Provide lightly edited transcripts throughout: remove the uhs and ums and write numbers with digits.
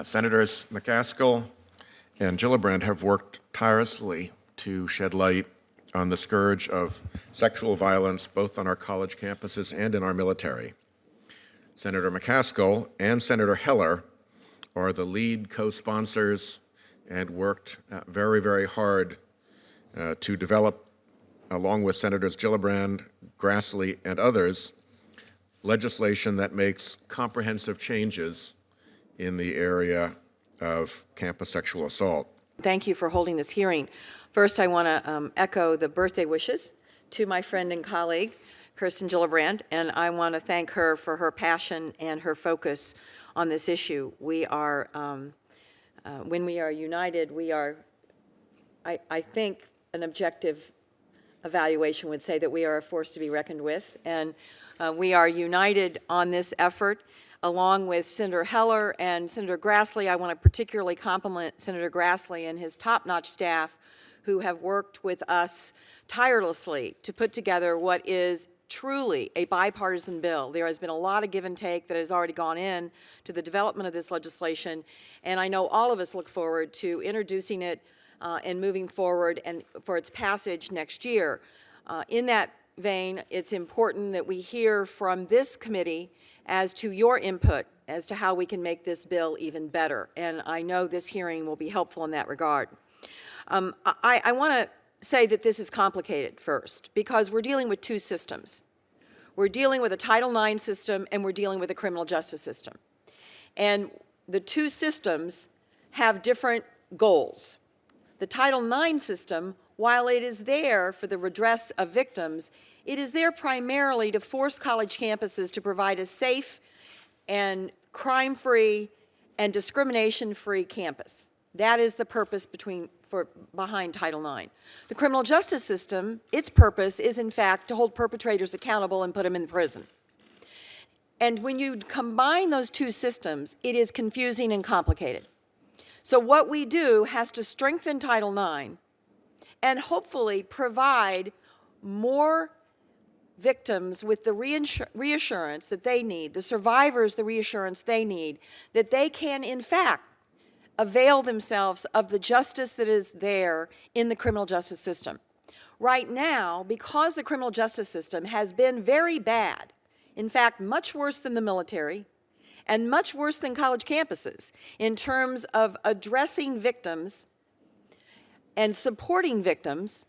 Senators McCaskill and Gillibrand have worked tirelessly to shed light on the scourge of sexual violence both on our college campuses and in our military. Senator McCaskill and Senator Heller are the lead co-sponsors and worked very, very hard to develop, along with Senators Gillibrand, Grassley, and others, legislation that makes comprehensive changes in the area of campus sexual assault. Thank you for holding this hearing. First, I want to echo the birthday wishes to my friend and colleague, Kirsten Gillibrand, and I want to thank her for her passion and her focus on this issue. We are, when we are united, we are, I think an objective evaluation would say that we are a force to be reckoned with, and we are united on this effort. Along with Senator Heller and Senator Grassley, I want to particularly compliment Senator Grassley and his top-notch staff who have worked with us tirelessly to put together what is truly a bipartisan bill. There has been a lot of give and take that has already gone in to the development of this legislation, and I know all of us look forward to introducing it and moving forward and for its passage next year. In that vein, it's important that we hear from this committee as to your input as to how we can make this bill even better, and I know this hearing will be helpful in that regard. I want to say that this is complicated first because we're dealing with two systems. We're dealing with a Title IX system and we're dealing with a criminal justice system. And the two systems have different goals. The Title IX system, while it is there for the redress of victims, it is there primarily to force college campuses to provide a safe and crime-free and discrimination-free campus. That is the purpose behind Title IX. The criminal justice system, its purpose is in fact to hold perpetrators accountable and put them in prison. And when you combine those two systems, it is confusing and complicated. So what we do has to strengthen Title IX and hopefully provide more victims with the reassurance that they need, the survivors the reassurance they need, that they can in fact avail themselves of the justice that is there in the criminal justice system. Right now, because the criminal justice system has been very bad, in fact, much worse than the military, and much worse than college campuses in terms of addressing victims and supporting victims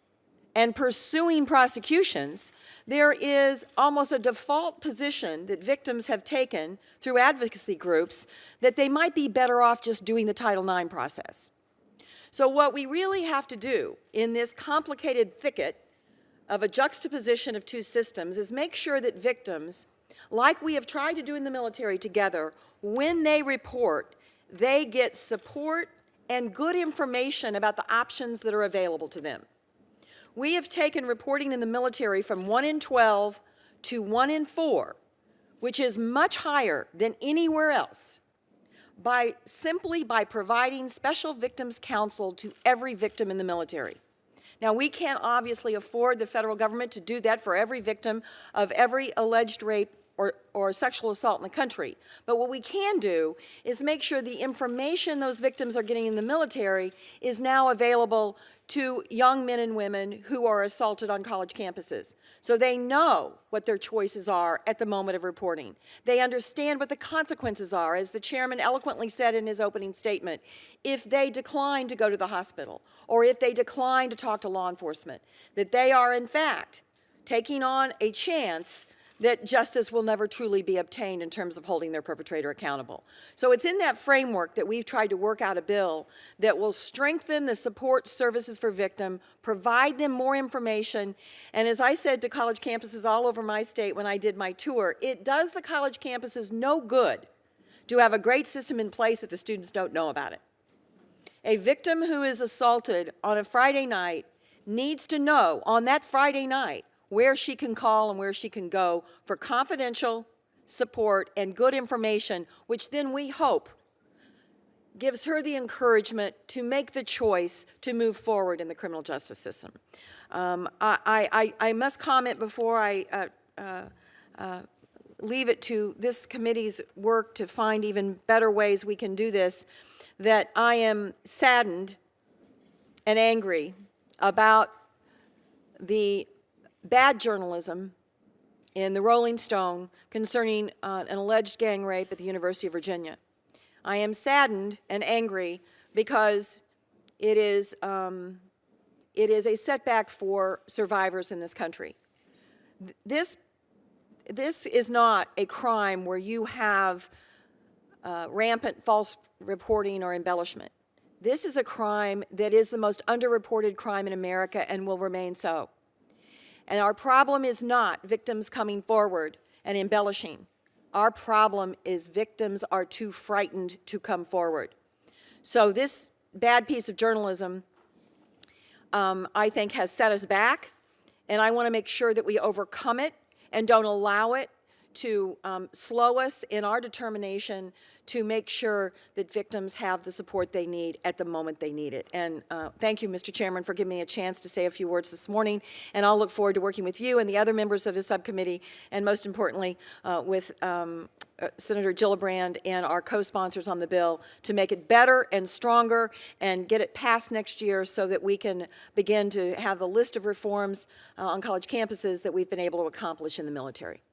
and pursuing prosecutions, there is almost a default position that victims have taken through advocacy groups that they might be better off just doing the Title IX process. So what we really have to do in this complicated thicket of a juxtaposition of two systems is make sure that victims, like we have tried to do in the military together, when they report, they get support and good information about the options that are available to them. We have taken reporting in the military from 1 in 12 to 1 in 4, which is much higher than anywhere else, simply by providing special victims counsel to every victim in the military. Now, we can't obviously afford the federal government to do that for every victim of every alleged rape or sexual assault in the country. But what we can do is make sure the information those victims are getting in the military is now available to young men and women who are assaulted on college campuses. So they know what their choices are at the moment of reporting. They understand what the consequences are, as the chairman eloquently said in his opening statement, if they decline to go to the hospital or if they decline to talk to law enforcement, that they are in fact taking on a chance that justice will never truly be obtained in terms of holding their perpetrator accountable. So it's in that framework that we've tried to work out a bill that will strengthen the support services for victims, provide them more information, and as I said to college campuses all over my state when I did my tour, it does the college campuses no good to have a great system in place if the students don't know about it. A victim who is assaulted on a Friday night needs to know on that Friday night where she can call and where she can go for confidential support and good information, which then we hope gives her the encouragement to make the choice to move forward in the criminal justice system. I must comment before I leave it to this committee's work to find even better ways we can do this, that I am saddened and angry about the bad journalism in the Rolling Stone concerning an alleged gang rape at the University of Virginia. I am saddened and angry because it is a setback for survivors in this country. This is not a crime where you have rampant false reporting or embellishment. This is a crime that is the most underreported crime in America and will remain so. And our problem is not victims coming forward and embellishing. Our problem is victims are too frightened to come forward. So this bad piece of journalism, I think, has set us back, and I want to make sure that we overcome it and don't allow it to slow us in our determination to make sure that victims have the support they need at the moment they need it. And thank you, Mr. Chairman, for giving me a chance to say a few words this morning, and I'll look forward to working with you and the other members of the subcommittee, and most importantly, with Senator Gillibrand and our co-sponsors on the bill to make it better and stronger and get it passed next year so that we can begin to have the list of reforms on college campuses that we've been able to accomplish in the military.